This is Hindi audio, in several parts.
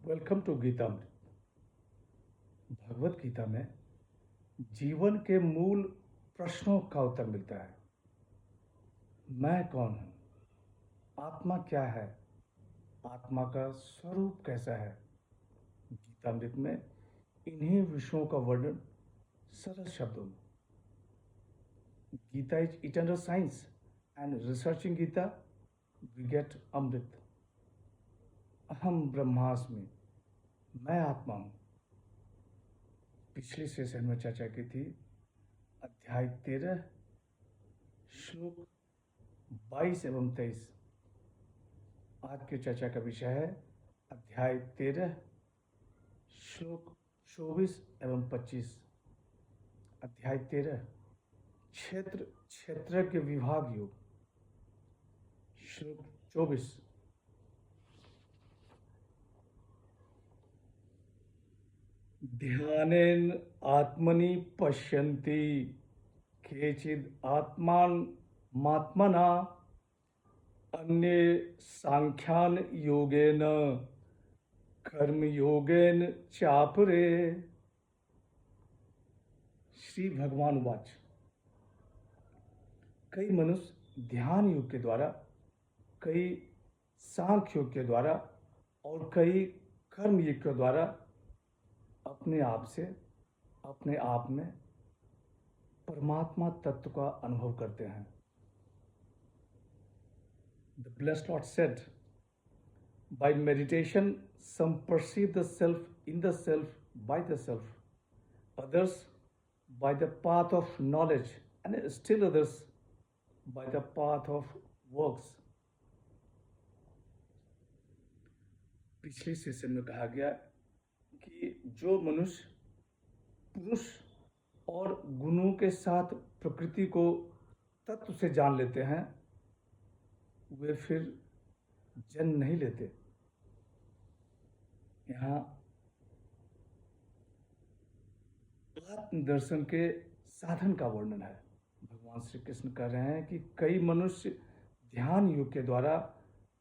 Welcome to Geetamrit. भगवत गीता में जीवन के मूल प्रश्नों का उत्तर मिलता है। मैं कौन हूँ? आत्मा क्या है? आत्मा का स्वरूप कैसा है? गीतामृत में इन्हीं विषयों का वर्णन सरल शब्दों में। Gita is eternal science and researching Gita we get amrit. अहम ब्रह्मास्मि, मैं आत्मा हूँ। पिछली सेशन में चर्चा की थी अध्याय 13 श्लोक 22 एवं 23। आज की चर्चा का विषय है अध्याय 13 श्लोक 24 एवं 25। अध्याय 13 क्षेत्र क्षेत्रज्ञ विभाग योग। श्लोक 24 ध्यानेन आत्मनि पश्यन्ति केचिद् आत्मात्मना अन्ये सांख्यान योगेन कर्म योगेन चापरे। श्री भगवान उवाच। कई मनुष्य ध्यान योग के द्वारा, कई सांख्य योग के द्वारा और कई कर्म योग के द्वारा अपने आप से, अपने आप में परमात्मा तत्व का अनुभव करते हैं। The blessed Lord said, by meditation, some perceive the self in the self by the self, others by the path of knowledge, and still others by the path of works. पिछले सेशन में कहा गया कि जो मनुष्य पुरुष और गुणों के साथ प्रकृति को तत्व से जान लेते हैं, वे फिर जन्म नहीं लेते। यहाँ आत्मदर्शन के साधन का वर्णन है। भगवान श्री कृष्ण कह रहे हैं कि कई मनुष्य ध्यान योग के द्वारा,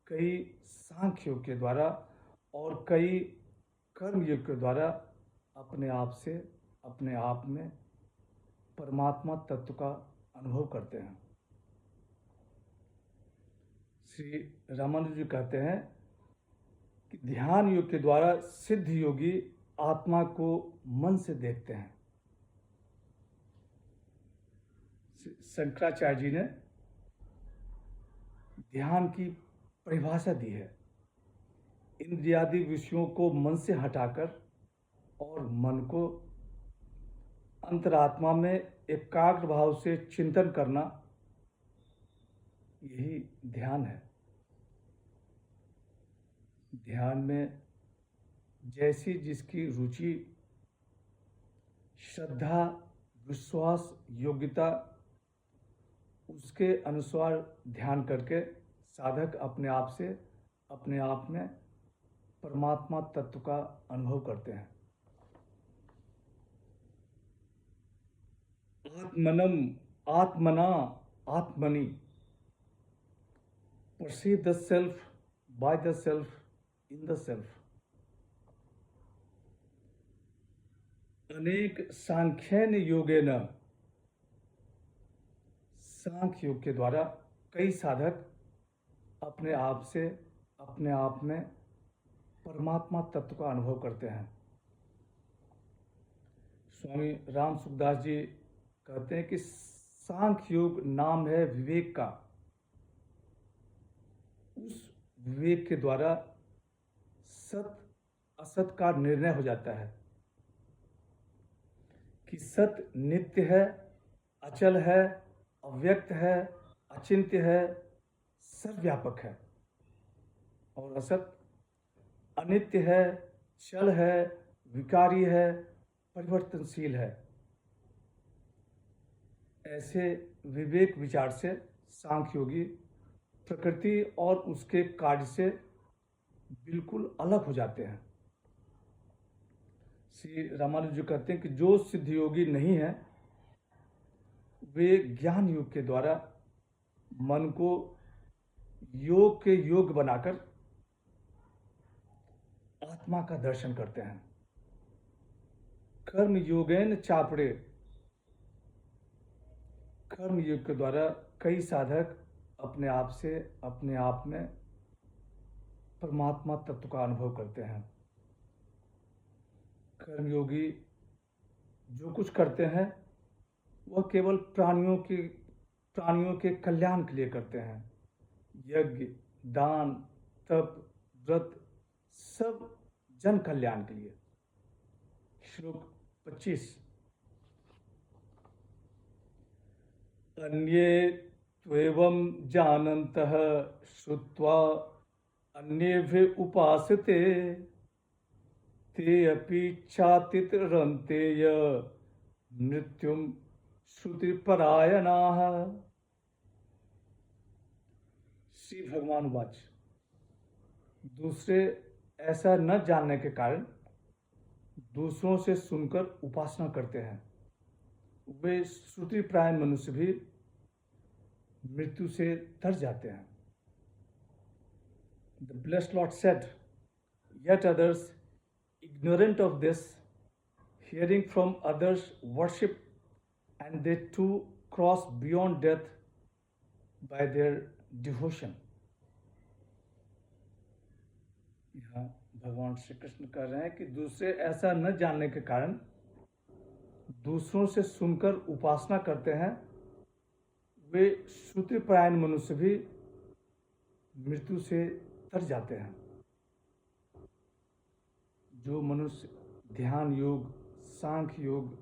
कई सांख्य योग के द्वारा और कई कर्म योग के द्वारा अपने आप से, अपने आप में परमात्मा तत्व का अनुभव करते हैं। श्री रामानुज जी कहते हैं कि ध्यान योग के द्वारा सिद्ध योगी आत्मा को मन से देखते हैं। शंकराचार्य जी ने ध्यान की परिभाषा दी है, इंद्रियादि विषयों को मन से हटाकर और मन को अंतरात्मा में एकाग्र भाव से चिंतन करना, यही ध्यान है। ध्यान में जैसी जिसकी रुचि, श्रद्धा, विश्वास, योग्यता, उसके अनुसार ध्यान करके साधक अपने आप से, अपने आप में परमात्मा तत्व का अनुभव करते हैं। आत्मनम आत्मना आत्मनि, perceive the self by the self in the self। अनेक सांख्यन योगेन, सांख्य योग के द्वारा कई साधक अपने आप से, अपने आप में परमात्मा तत्व का अनुभव करते हैं। स्वामी राम सुखदास जी कहते हैं कि सांख्य योग नाम है विवेक का। उस विवेक के द्वारा सत असत का निर्णय हो जाता है कि सत नित्य है, अचल है, अव्यक्त है, अचिंत्य है, सर्वव्यापक है, और असत अनित्य है, चल है, विकारी है, परिवर्तनशील है। ऐसे विवेक विचार से सांख्य योगी प्रकृति और उसके कार्य से बिल्कुल अलग हो जाते हैं। श्री रामानुज जी कहते हैं कि जो सिद्ध योगी नहीं है, वे ज्ञान योग के द्वारा मन को योग के योग बनाकर आत्मा का दर्शन करते हैं। कर्म योगेन चापड़े, कर्म योग के द्वारा कई साधक अपने आप में परमात्मा तत्व का अनुभव करते हैं। कर्मयोगी जो कुछ करते हैं वह केवल प्राणियों के कल्याण के लिए करते हैं। यज्ञ, दान, तप, व्रत सब जन कल्याण के लिए। श्लोक 25। अन्ये त्वेवं जानन्तः श्रुत्वा अन्येभ्यः उपासते ते अपि चातितरन्तेय मृत्युम श्रुतिपरायणाः। श्री भगवान वाच, दूसरे ऐसा न जानने के कारण दूसरों से सुनकर उपासना करते हैं, वे श्रुति प्राय मनुष्य भी मृत्यु से तर जाते हैं। The blessed Lord said, yet others, ignorant of this, hearing from others, worship, and they too cross beyond death by their devotion. यहाँ भगवान श्री कृष्ण कह रहे हैं कि दूसरे ऐसा न जानने के कारण दूसरों से सुनकर उपासना करते हैं, वे श्रुतिपरायण मनुष्य भी मृत्यु से तर जाते हैं। जो मनुष्य ध्यान योग, सांख्य योग,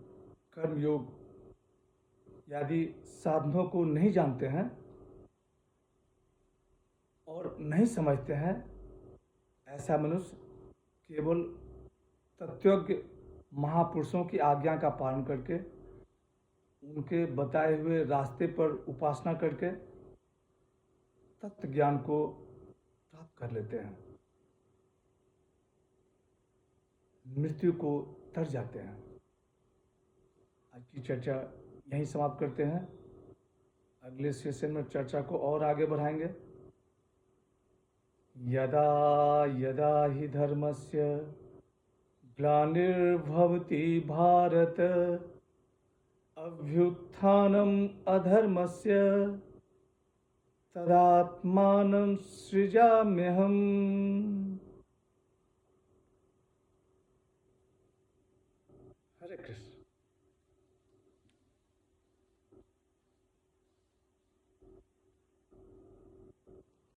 कर्म योग आदि साधनों को नहीं जानते हैं और नहीं समझते हैं, ऐसा मनुष्य केवल तत्वज्ञ महापुरुषों की आज्ञा का पालन करके उनके बताए हुए रास्ते पर उपासना करके तत्व ज्ञान को प्राप्त कर लेते हैं, मृत्यु को तर जाते हैं। आज की चर्चा यहीं समाप्त करते हैं। अगले सेशन में चर्चा को और आगे बढ़ाएंगे। यदा यदा हि धर्मस्य ग्लानिर्भवति भारत अभ्युत्थानम् अधर्मस्य तदात्मानं सृजाम्यहम्।